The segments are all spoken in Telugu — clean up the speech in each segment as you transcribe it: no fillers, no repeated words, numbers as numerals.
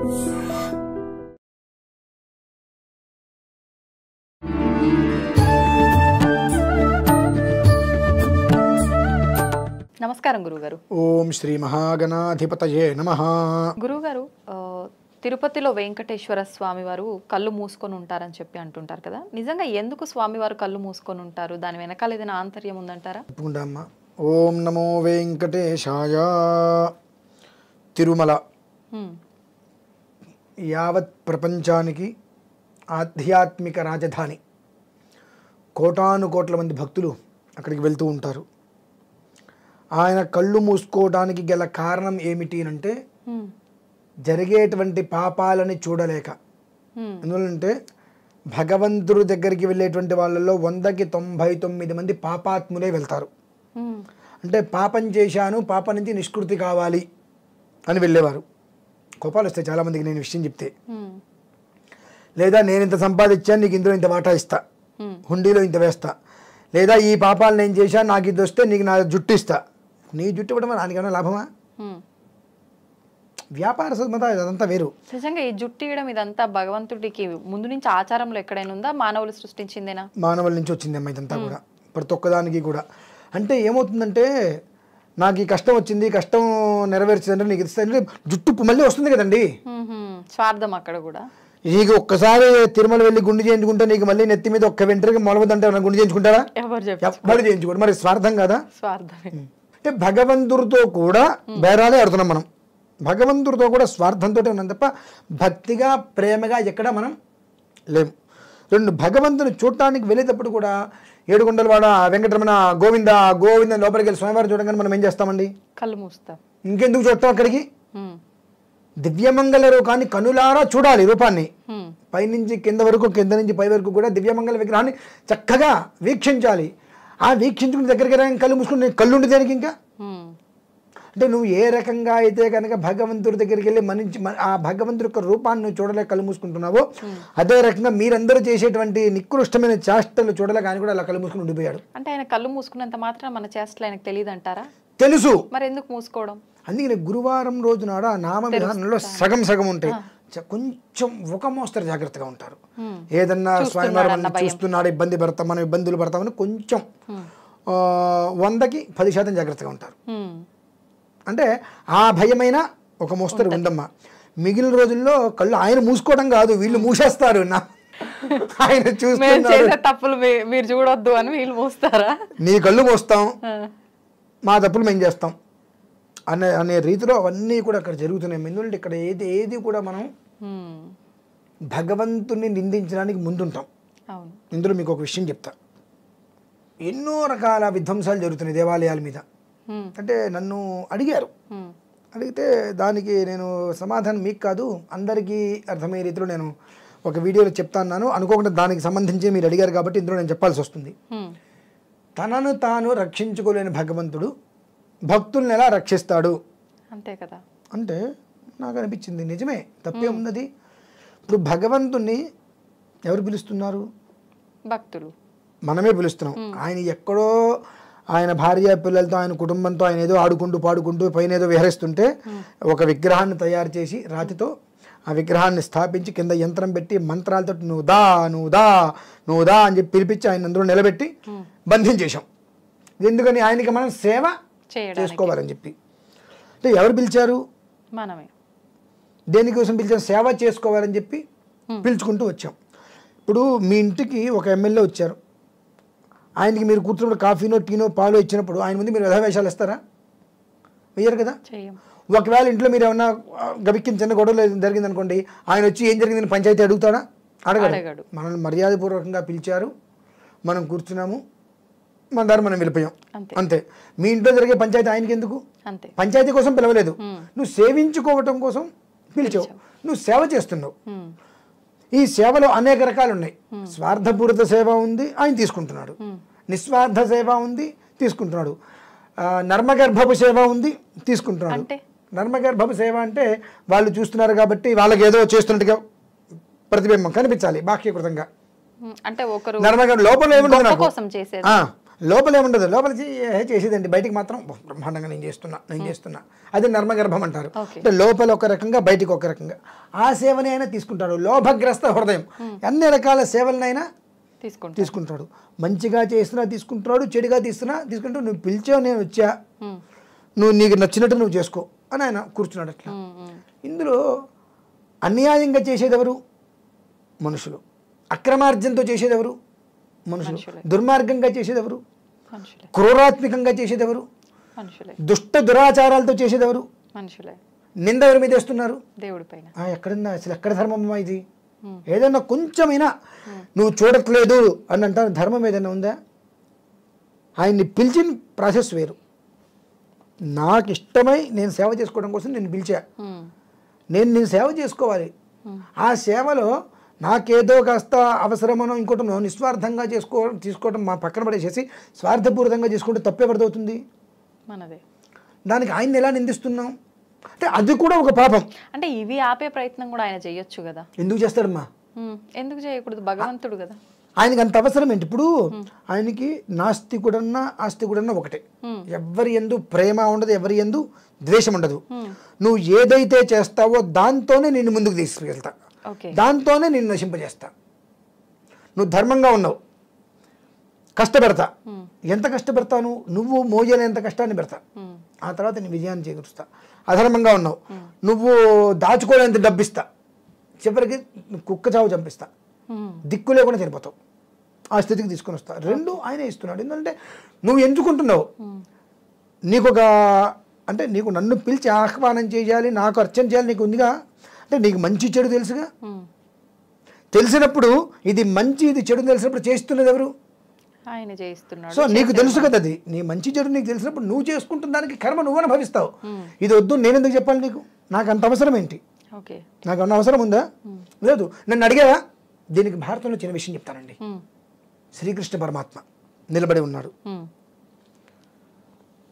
నమస్కారం గురుగారు. ఓం శ్రీ మహాగణాధిపతయే నమః. గురుగారు, తిరుపతిలో వెంకటేశ్వర స్వామి వారు కళ్ళు మూసుకొని ఉంటారని చెప్పి అంటుంటారు కదా, నిజంగా ఎందుకు స్వామి వారు కళ్ళు మూసుకొని ఉంటారు? దాని వెనకాల ఏదైనా ఆంతర్యం ఉందంటారా? తప్పకుండా. ఓం నమో వెంకటేశాయ. తిరుమల యావత్ ప్రపంచానికి ఆధ్యాత్మిక రాజధాని. కోటాను కోట్ల మంది భక్తులు అక్కడికి వెళ్తూ ఉంటారు. ఆయన కళ్ళు మూసుకోవడానికి గల కారణం ఏమిటి అంటే జరిగేటువంటి పాపాలని చూడలేక. ఎందుకంటే భగవంతుడి దగ్గరికి వెళ్ళేటువంటి వాళ్ళలో 100కి 99 మంది పాపాత్ములే వెళ్తారు. అంటే పాపం చేశాను, పాపం నుంచి నిష్కృతి కావాలి అని వెళ్ళేవారు. కోపాలు వస్తాయి చాలామందికి నేను విషయం చెప్తే. లేదా నేను ఇంత సంపాదించాను, నీకు ఇందులో ఇంత వాటా ఇస్తా, హుండీలో ఇంత వేస్తా, లేదా ఈ పాపాలు నేను చేశాను, నాకు ఇది వస్తే నీకు నా జుట్టు ఇస్తా. నీ జుట్టు ఇవ్వడం దానికేమైనా లాభమా? వ్యాపార సమ్మత అదంతా వేరు. నిజంగా ఈ జుట్టు ఇవ్వడం ఇదంతా భగవంతుడికి ముందు నుంచి ఆచారంలో ఎక్కడైనా ఉందా? మానవులు సృష్టించిందేనా? మానవుల నుంచి వచ్చింది అమ్మ ఇదంతా కూడా, ప్రతి ఒక్కదానికి కూడా. అంటే ఏమవుతుందంటే నాకు ఈ కష్టం వచ్చింది, కష్టం నెరవేర్చిందంటే నీకు ఇస్తే జుట్టు మళ్ళీ వస్తుంది కదండి. స్వార్థం అక్కడ కూడా. నీకు ఒక్కసారి తిరుమల వెళ్ళి గుండు చేయించుకుంటే నీకు మళ్ళీ నెత్తి మీద ఒక్క వెంట్రుక మొలవదంటే గుండు చేయించుకుంటారా? ఎవరు చేయించుకోరు. మరి స్వార్థం కదా. స్వార్థమే. అంటే భగవంతుడితో కూడా బేరాలే ఆడుతున్నాం మనం. భగవంతుడితో కూడా స్వార్థంతో ఉన్నాం తప్ప భక్తిగా ప్రేమగా ఎక్కడ మనం లేము. రెండు, భగవంతుని చూడటానికి వెళ్ళేటప్పుడు కూడా ఏడుకొండలవాడ వెంకటరమణ గోవింద గోవింద లోపలికి వెళ్ళి స్వామివారిని చూడగానే మనం ఏం చేస్తామండి? కళ్ళు మూస్తాం. ఇంకెందుకు చూడటం? అక్కడికి దివ్యమంగళ రూపాన్ని కనులారా చూడాలి. రూపాన్ని పైనుంచి కింద వరకు, కింద నుంచి పై వరకు కూడా దివ్యమంగళ విగ్రహాన్ని చక్కగా వీక్షించాలి. ఆ వీక్షించుకుని దగ్గరికి కళ్ళు మూసుకుని కళ్ళు ఉండి దానికి ఇంకా అంటే నువ్వు ఏ రకంగా అయితే కనుక భగవంతుడి దగ్గరికి వెళ్ళి ఆ భగవంతుడి యొక్క రూపాన్ని నువ్వు చూడలేక కళ్ళు మూసుకుంటున్నావో అదే రకంగా మీరందరూ చేసేటువంటి నికృష్టమైన చేష్టలు చూడలేక ఆయన కూడా అలా కళ్ళు మూసుకుని ఉండిపోయాడు. అంటే ఆయన కళ్ళు మూసుకున్నంత మాత్రం మన చేష్టలు ఆయనకు తెలియదు అంటారా? తెలుసు. మరి ఎందుకు మూసుకోవడం? అందుకని గురువారం రోజు నాడు ఆ నామ విధానంలో సగం సగం ఉంటాయి. కొంచెం ఒక మోస్తరు జాగ్రత్తగా ఉంటారు. ఏదన్నా స్వామివారు చూస్తున్నాడు, ఇబ్బంది పడతాం, మనం ఇబ్బందులు పడతామని కొంచెం 100కి 10% జాగ్రత్తగా ఉంటారు. అంటే ఆ భయమైన ఒక మోస్తరు ఉందమ్మా. మిగిలిన రోజుల్లో కళ్ళు ఆయన మూసుకోవడం కాదు, వీళ్ళు మూసేస్తారు. ఆయన చూస్తున్నారు, తప్పులు మీరు చూడొద్దు అని వీళ్ళు మూస్తారా? నీ కళ్ళు మూస్తాం, మా తప్పులు మేము చేస్తాం అనే రీతిలో అవన్నీ కూడా అక్కడ జరుగుతున్నాయి. ఎందుకంటే ఇక్కడ ఏది కూడా మనం భగవంతుని నిందించడానికి ముందుంటాం. ఇందులో మీకు ఒక విషయం చెప్తా. ఎన్నో రకాల విధ్వంసాలు జరుగుతున్నాయి దేవాలయాల మీద. అంటే నన్ను అడిగితే దానికి నేను సమాధానం మీకు కాదు అందరికీ అర్థమయ్యే రీతిలో నేను ఒక వీడియోలో చెప్తాను. అనుకోకుండా దానికి సంబంధించి మీరు అడిగారు కాబట్టి ఇందులో నేను చెప్పాల్సి వస్తుంది. తనను తాను రక్షించుకోలేని భగవంతుడు భక్తుల్ని ఎలా రక్షిస్తాడు? అంతే కదా. అంటే నాకు అనిపించింది నిజమే, తప్పే ఉన్నది. ఇప్పుడు భగవంతుణ్ణి ఎవరు పిలుస్తున్నారు? భక్తులు. మనమే పిలుస్తున్నాం. ఆయన ఎక్కడో ఆయన భార్య పిల్లలతో ఆయన కుటుంబంతో ఆయన ఏదో ఆడుకుంటూ పాడుకుంటూ పైన ఏదో విహరిస్తుంటే ఒక విగ్రహాన్ని తయారు చేసి రాతితో ఆ విగ్రహాన్ని స్థాపించి కింద యంత్రం పెట్టి మంత్రాలతో నువ్వు దా అని చెప్పి పిలిపించి ఆయన అందులో నిలబెట్టి బంధించేశాం. ఎందుకని? ఆయనకి మనం సేవ చేసుకోవాలని చెప్పి. అంటే ఎవరు పిలిచారు? మనమే. దేనికోసం పిలిచాం? సేవ చేసుకోవాలని చెప్పి పిలుచుకుంటూ వచ్చాం. ఇప్పుడు మీ ఇంటికి ఒక ఎమ్మెల్యే వచ్చారు, ఆయనకి మీరు కూర్చున్నప్పుడు కాఫీనో టీనో పాలో ఇచ్చినప్పుడు ఆయన ముందు మీరు యథావేషాలు ఇస్తారా? వేయరు కదా. ఒకవేళ ఇంట్లో మీరు ఏమన్నా గబిక్కిన చిన్న గొడవలు జరిగింది అనుకోండి, ఆయన వచ్చి ఏం జరిగిందని పంచాయతీ అడుగుతాడా? అడగడు. మనల్ని మర్యాదపూర్వకంగా పిలిచారు, మనం కూర్చున్నాము, మన దారి మనం వెళ్ళిపోయాం, అంతే. మీ ఇంట్లో జరిగే పంచాయతీ ఆయనకి ఎందుకు? పంచాయతీ కోసం పిలవలేదు, నువ్వు సేవించుకోవటం కోసం పిలిచావు, నువ్వు సేవ చేస్తున్నావు. ఈ సేవలో అనేక రకాలు ఉన్నాయి. స్వార్థపూరిత సేవ ఉంది, ఆయన తీసుకుంటున్నాడు. నిస్వార్థ సేవ ఉంది, తీసుకుంటున్నాడు. నర్మగర్భపు సేవ ఉంది, తీసుకుంటున్నాడు. నర్మగర్భపు సేవ అంటే వాళ్ళు చూస్తున్నారు కాబట్టి వాళ్ళకి ఏదో చేస్తున్నట్టుగా ప్రతిబింబం కనిపించాలి బాహ్యకృతంగా. అంటే ఒకరు నర్మగర్భ లోపల ఏముంటుంది నాకు లోపల ఏముండదు, లోపల చేసేదండి, బయటికి మాత్రం బ్రహ్మాండంగా నేను చేస్తున్నా అది నర్మగర్భం అంటారు. అంటే లోపల ఒక రకంగా బయటికి ఒక రకంగా ఆ సేవని అయినా తీసుకుంటాడు. లోభగ్రస్త హృదయం అన్ని రకాల సేవలనైనా తీసుకుంటాడు. మంచిగా చేస్తున్నా తీసుకుంటున్నాడు, చెడుగా తీసుకుంటూ నువ్వు పిలిచావు, నేను వచ్చా, నువ్వు నీకు నచ్చినట్టు నువ్వు చేసుకో అని ఆయన కూర్చున్నాడు. అట్లా ఇందులో అన్యాయంగా చేసేదెవరు? మనుషులు. అక్రమార్జనతో చేసేదెవరు? మనుషులు. దుర్మార్గంగా చేసేదెవరు? క్రూరాత్మికంగా చేసేదెవరు? దుష్ట దురాచారాలతో చేసేదెవరు? నింద ఎవరి మీద వేస్తున్నారు? దేవుడి పైన. ఎక్కడుందా అసలు? ఎక్కడ ధర్మమ్మా ఇది? ఏదైనా కొంచెమైనా నువ్వు చూడట్లేదు అని అంటారు. ధర్మం ఏదైనా ఉందా? ఆయన్ని పిలిచిన ప్రాసెస్ వేరు. నాకు ఇష్టమై నేను సేవ చేసుకోవడం కోసం నేను పిలిచా, నేను సేవ చేసుకోవాలి. ఆ సేవలో నాకేదో కాస్త అవసరమనో ఇంకోటనో నిస్వార్థంగా తీసుకోవడం మా పక్కన పడేసేసి స్వార్థపూరితంగా చేసుకుంటే తప్పేపడుతుంది మనదే. దానికి ఆయన్ని ఎలా నిందిస్తున్నాం అంటే అది కూడా ఒక పాపం. అంటే ఇవి ఆపే ప్రయత్నం కూడా ఆయన చేయొచ్చు కదా. ఎందుకు చేస్తాడమ్మా? ఎందుకు చేయకూడదు? భగవంతుడు కదా. ఆయనకి అంత అవసరం ఏంటి? ఇప్పుడు ఆయనకి నాస్తికుడన్నా ఆస్తికుడన్నా ఒకటే. ఎవరి యందు ప్రేమ ఉండదు, ఎవరి యందు ద్వేషం ఉండదు. నువ్వు ఏదైతే చేస్తావో దాంతోనే నిన్ను ముందుకు తీసుకెళ్తా, దాంతోనే నిన్ను నశింపజేస్తా. నువ్వు ధర్మంగా ఉన్నావు, కష్టపెడతా. ఎంత కష్టపెడతాను? నువ్వు మోయలేంత కష్టాన్ని పెడతా, ఆ తర్వాత నీ విజయాన్ని చేకూరుస్తా. అధర్మంగా ఉన్నావు, నువ్వు దాచుకోలేంత డబ్బిస్తా, చివరికి కుక్క చావు చంపిస్తా, దిక్కు లేకుండా చనిపోతావు. ఆ స్థితికి తీసుకొని వస్తా. రెండు ఆయనే ఇస్తున్నాడు. ఎందుకంటే నువ్వు ఎంచుకుంటున్నావు. నీకొక అంటే నీకు నన్ను పిలిచి ఆహ్వానం చేయాలి, నాకు అర్చన చేయాలి నీకు ఉందిగా. అంటే నీకు మంచి చెడు తెలుసుగా. తెలిసినప్పుడు ఇది మంచి ఇది చెడు తెలిసినప్పుడు చేస్తున్నది ఎవరు? ఆయన చేస్తున్నాడు. సో నీకు తెలుసు కదా, అది నీ మంచి చెడు నీకు తెలిసినప్పుడు నువ్వు చేసుకుంటున్న దానికి కర్మ నువ్వు అనుభవిస్తావు. ఇది వద్దు నేను ఎందుకు చెప్పాలి నీకు? నాకు అంత అవసరం ఏంటి? నాకు అన్న అవసరం ఉందా? లేదు. నన్ను అడిగావా? దీనికి భారతంలో చిన్న విషయం చెప్తానండి. శ్రీకృష్ణ పరమాత్మ నిలబడి ఉన్నాడు.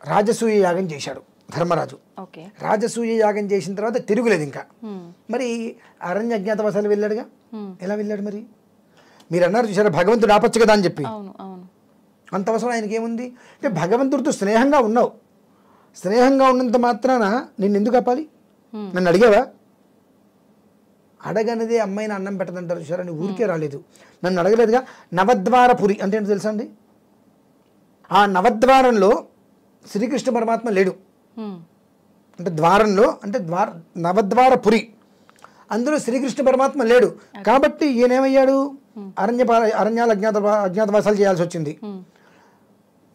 రాజసూయ యాగం చేశాడు ధర్మరాజు. రాజసూయ యాగం చేసిన తర్వాత తిరుగులేదు ఇంకా. మరి అరణ్య అజ్ఞాతవాసాలు వెళ్ళాడుగా. ఎలా వెళ్ళాడు మరి? మీరు అన్నారు చూసారా, భగవంతుడు ఆపచ్చు కదా అని చెప్పి. అంత అవసరం ఆయనకి ఏముంది? అంటే భగవంతుడితో స్నేహంగా ఉన్నావు, స్నేహంగా ఉన్నంత మాత్రాన నిన్ను ఎందుకు ఆపాలి? నన్ను అడిగావా? అడగనిదే అమ్మాయిని అన్నం పెట్టదంటారు చూసారా. నీ ఊరికే రాలేదు, నన్ను అడగలేదుగా. నవద్వారపురి అంటే ఏంటో తెలుసా అండి? ఆ నవద్వారంలో శ్రీకృష్ణ పరమాత్మ లేడు. అంటే ద్వారంలో అంటే నవద్వారపురి, అందులో శ్రీకృష్ణ పరమాత్మ లేడు. కాబట్టి ఈయనేమయ్యాడు? అరణ్యాలు అజ్ఞాతవాసాలు చేయాల్సి వచ్చింది.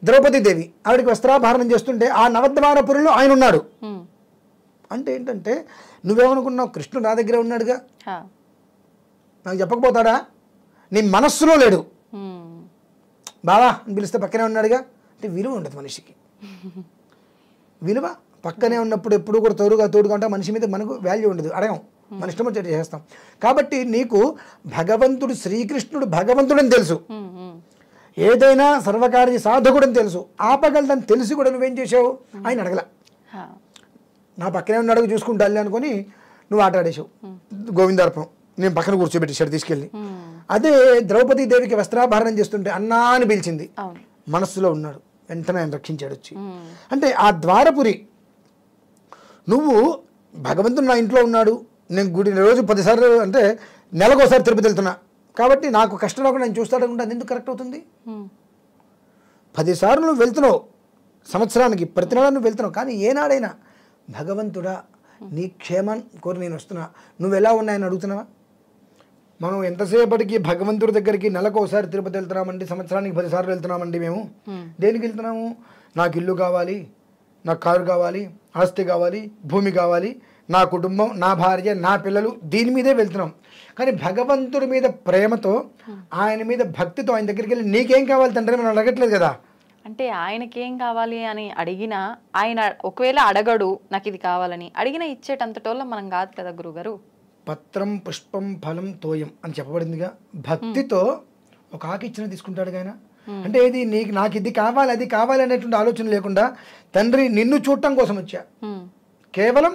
ద్రౌపదీదేవి ఆవిడికి వస్త్రాభరణం చేస్తుంటే ఆ నవద్వారపురిలో ఆయన ఉన్నాడు. అంటే ఏంటంటే నువ్వేమనుకున్నావు? కృష్ణుడు నా దగ్గర ఉన్నాడుగా, నాకు చెప్పకపోతాడా? నీ మనస్సులో లేడు. బావా అని పిలిస్తే పక్కనే ఉన్నాడుగా. అంటే విలువ ఉండదు మనిషికి. విలువ పక్కనే ఉన్నప్పుడు ఎప్పుడు కూడా తోడుగా అంటే మనిషి మీద మనకు వాల్యూ ఉండదు, అడగం, మన ఇష్టం వచ్చేది చేస్తాం. కాబట్టి నీకు భగవంతుడు శ్రీకృష్ణుడు భగవంతుడని తెలుసు, ఏదైనా సర్వకార్య సాధకుడని తెలుసు, ఆపగలదని తెలిసి కూడా నువ్వేం చేసావు? ఆయన అడగల. నా పక్కనే ఉన్నాడు చూసుకుంటాలి అనుకుని నువ్వు ఆట ఆడేసావు. గోవిందార్పణం నేను పక్కన కూర్చోబెట్టేశాడు తీసుకెళ్ళి. అదే ద్రౌపదీదేవికి వస్త్రాభరణం చేస్తుంటే అన్నా అని పిలిచింది, మనస్సులో ఉన్నాడు, వెంటనే ఆయన రక్షించాడు వచ్చి. అంటే ఆ ద్వారపురి నువ్వు భగవంతుడు నా ఇంట్లో ఉన్నాడు, నేను గుడి రోజు 10 సార్లు అంటే నెలకోసారి తిరుపతి వెళ్తున్నా కాబట్టి నాకు కష్టం రాకుండా నేను చూస్తాడు అనుకుంటే అది ఎందుకు కరెక్ట్ అవుతుంది? 10 సార్లు నువ్వు వెళ్తున్నావు సంవత్సరానికి, ప్రతి నెల నువ్వు వెళ్తున్నావు. కానీ ఏనాడైనా భగవంతుడా నీ క్షేమం కోరి నేను వస్తున్నా, నువ్వు ఎలా ఉన్నాయని అడుగుతున్నావా? మనం ఎంతసేపటికి భగవంతుడి దగ్గరికి నెలకోసారి తిరుపతి వెళ్తున్నామండి, సంవత్సరానికి 10 సార్లు వెళ్తున్నామండి. మేము దేనికి వెళ్తున్నాము? నాకు ఇల్లు కావాలి, నాకు కారు కావాలి, ఆస్తి కావాలి, భూమి కావాలి, నా కుటుంబం, నా భార్య, నా పిల్లలు, దీని మీదే వెళ్తున్నాం. కానీ భగవంతుడి మీద ప్రేమతో, ఆయన మీద భక్తితో ఆయన దగ్గరికి వెళ్ళి నీకేం కావాలి తండ్రి మనం అడగట్లేదు కదా. అంటే ఆయనకేం కావాలి అని అడిగినా ఆయన ఒకవేళ అడగడు నాకు ఇది కావాలని, అడిగినా ఇచ్చేటంతటోళ్ళ మనం కాదు కదా గురుగారు. పత్రం పుష్పం ఫలం తోయం అని చెప్పబడిందిగా. భక్తితో ఒక ఆకు ఇచ్చిన తీసుకుంటాడు ఆయన. అంటే ఇది నీకు నాకు ఇది కావాలి అది కావాలి అనేటువంటి ఆలోచన లేకుండా, తండ్రి నిన్ను చూడటం కోసం వచ్చా, కేవలం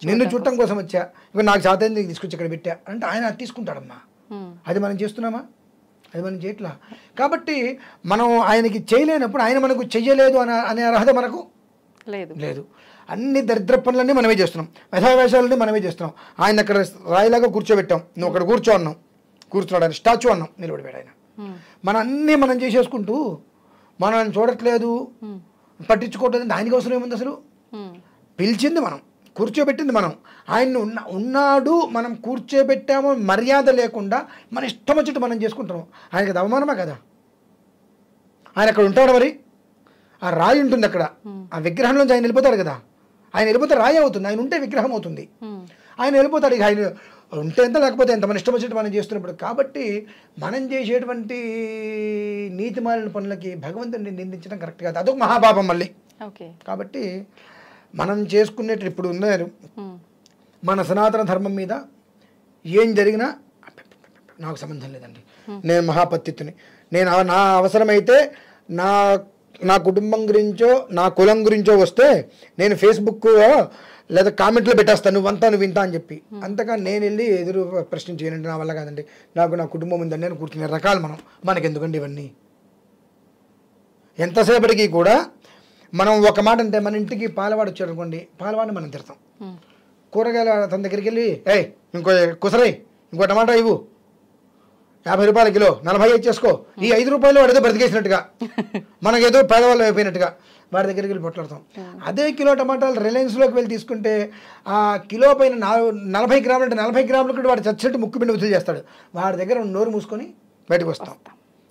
నిన్ను చూడటం కోసం వచ్చా, ఇక నాకు చేతైంది తీసుకొచ్చి ఇక్కడ పెట్టా అంటే ఆయన అది తీసుకుంటాడమ్మా. అది మనం చేస్తున్నామా? అది మనం చేయట్లా. కాబట్టి మనం ఆయనకి చేయలేనప్పుడు ఆయన మనకు చెయ్యలేదు అనే అర్హత మనకు లేదు. అన్ని దరిద్ర పనులన్నీ మనమే చేస్తున్నాం, వ్యధావేశాలన్నీ మనమే చేస్తున్నాం. ఆయన అక్కడ రాయిలాగా కూర్చోబెట్టాం, నువ్వు అక్కడ కూర్చో అన్నాం, కూర్చున్నాడు ఆయన, స్టాచ్యూ అన్నాం, నిలబడిపోయాడు ఆయన. మన అన్నీ మనం చేసేసుకుంటూ మనం చూడట్లేదు, పట్టించుకోవట్లేదు. దానికి అవసరం ఏముంది అసలు? పిలిచింది మనం, కూర్చోబెట్టింది మనం, ఆయన్ని ఉన్నాడు మనం కూర్చోబెట్టాము, మర్యాద లేకుండా మన ఇష్టం వచ్చేట్టు మనం చేసుకుంటున్నాం. ఆయనకి అది అవమానమా కదా? ఆయన అక్కడ ఉంటాడు, మరి ఆ రాయి ఉంటుంది అక్కడ, ఆ విగ్రహంలోంచి ఆయన వెళ్ళిపోతాడు కదా. ఆయన వెళ్ళిపోతే రాయి అవుతుంది, ఆయన ఉంటే విగ్రహం అవుతుంది. ఆయన వెళ్ళిపోతాడు, ఇక ఆయన ఉంటే ఎంత లేకపోతే ఎంత, మన ఇష్టం వచ్చేట్టు మనం చేస్తున్నప్పుడు. కాబట్టి మనం చేసేటువంటి నీతిమాలిన పనులకి భగవంతుడిని నిందించడం కరెక్ట్ కాదు, అదొక మహాపాపం మళ్ళీ. కాబట్టి మనం చేసుకునేటి ఇప్పుడు ఉన్నారు మన సనాతన ధర్మం మీద ఏం జరిగినా నాకు సంబంధం లేదండి, నేను మహాపత్తిని, నేను నా అవసరమైతే నా కుటుంబం గురించో నా కులం గురించో వస్తే నేను ఫేస్బుక్ లేదా కామెంట్లో పెట్టేస్తాను, నువ్వు వింటా అని చెప్పి. అంతగా నేను వెళ్ళి ఎదురు ప్రశ్న చేయనండి, నా వల్ల కాదండి, నాకు నా కుటుంబం ఉందండి, నేను కూర్చునే రకాలు మనకి ఎందుకండి ఇవన్నీ? ఎంతసేపటికి కూడా మనం ఒక మాట అంటే, మన ఇంటికి పాలవాడు వచ్చాడు అనుకోండి, పాలవాడిని మనం తిడతాం. కూరగాయల తన దగ్గరికి వెళ్ళి ఇంకో కుసరై ఇంకో టమాటా ఇవ్వు, 50 రూపాయల కిలో, 40 ఇచ్చేసుకో, ఈ 5 రూపాయలు వాడితో బ్రతికేసినట్టుగా, మనకేదో పేదవాళ్ళు అయిపోయినట్టుగా వాడి దగ్గరికి వెళ్ళి పొట్లాడతాం. అదే కిలో టమాటాలు రిలయన్స్లోకి వెళ్ళి తీసుకుంటే ఆ కిలో పైన 40 గ్రాములు అంటే 40 గ్రాములు కూడా వాడు చచ్చినట్టు ముక్కు పిండి వసూలు చేస్తాడు. వాడి దగ్గర నోరు మూసుకొని బయటకు వస్తాం.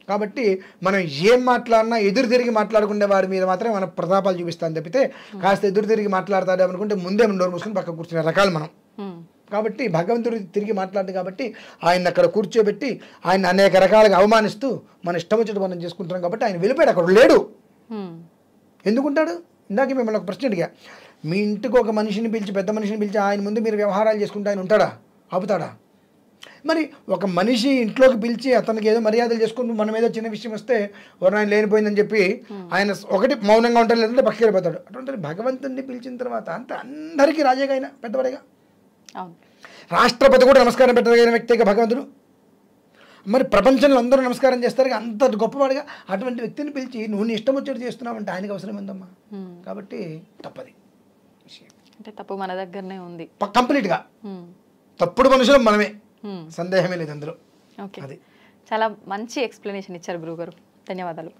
కాబట్టి మనం ఏం మాట్లాడినా ఎదురు తిరిగి మాట్లాడుకునే వాడి మీద మాత్రమే మన ప్రతాపాలు చూపిస్తాను తప్పితే, కాస్త ఎదురు తిరిగి మాట్లాడతాడు అనుకుంటే ముందే నోరు మూసుకొని పక్క కూర్చునే రకాలు మనం. కాబట్టి భగవంతుడు తిరిగి మాట్లాడు కాబట్టి ఆయన అక్కడ కూర్చోబెట్టి ఆయన అనేక రకాలుగా అవమానిస్తూ మన ఇష్టం వచ్చేది మనం చేసుకుంటున్నాం. కాబట్టి ఆయన వెళ్ళిపోయాడు, అక్కడ లేడు. ఎందుకుంటాడు? ఇందాక మిమ్మల్ని ఒక ప్రశ్న అడిగా, మీ ఇంటికి ఒక మనిషిని పిలిచి, పెద్ద మనిషిని పిలిచి ఆయన ముందు మీరు వ్యవహారాలు చేసుకుంటే ఆయన ఉంటాడా? ఆపుతాడా? మరి ఒక మనిషి ఇంట్లోకి పిలిచి అతనికి ఏదో మర్యాదలు చేసుకుంటూ మనం ఏదో చిన్న విషయం వస్తే ఆయన లేనిపోయిందని చెప్పి ఆయన ఒకటి మౌనంగా ఉంటాడు, లేదంటే పక్కకి వెళ్ళిపోతాడు. అటువంటి భగవంతుడిని పిలిచిన తర్వాత అంత అందరికీ రాజేగా ఆయన పెద్దవాడిగా, రాష్ట్రపతి కూడా నమస్కారం పెట్టగలిగిన వ్యక్తిగా భగవంతుడు. మరి ప్రపంచంలో అందరూ నమస్కారం చేస్తారు, అంత గొప్పవాడిగా అటువంటి వ్యక్తిని పిలిచి నువ్వు నీ ఇష్టం వచ్చేది చేస్తున్నావు అంటే ఆయనకి అవసరం ఉందమ్మా. కాబట్టి తప్పది అంటే తప్పు మన దగ్గరనే ఉంది కంప్లీట్గా. తప్పుడు మనుషులు మనమే, సందేహమే లేదు అందులో. ఓకే, అది చాలా మంచి ఎక్స్ప్లెనేషన్ ఇచ్చారు గురుగారు, ధన్యవాదాలు.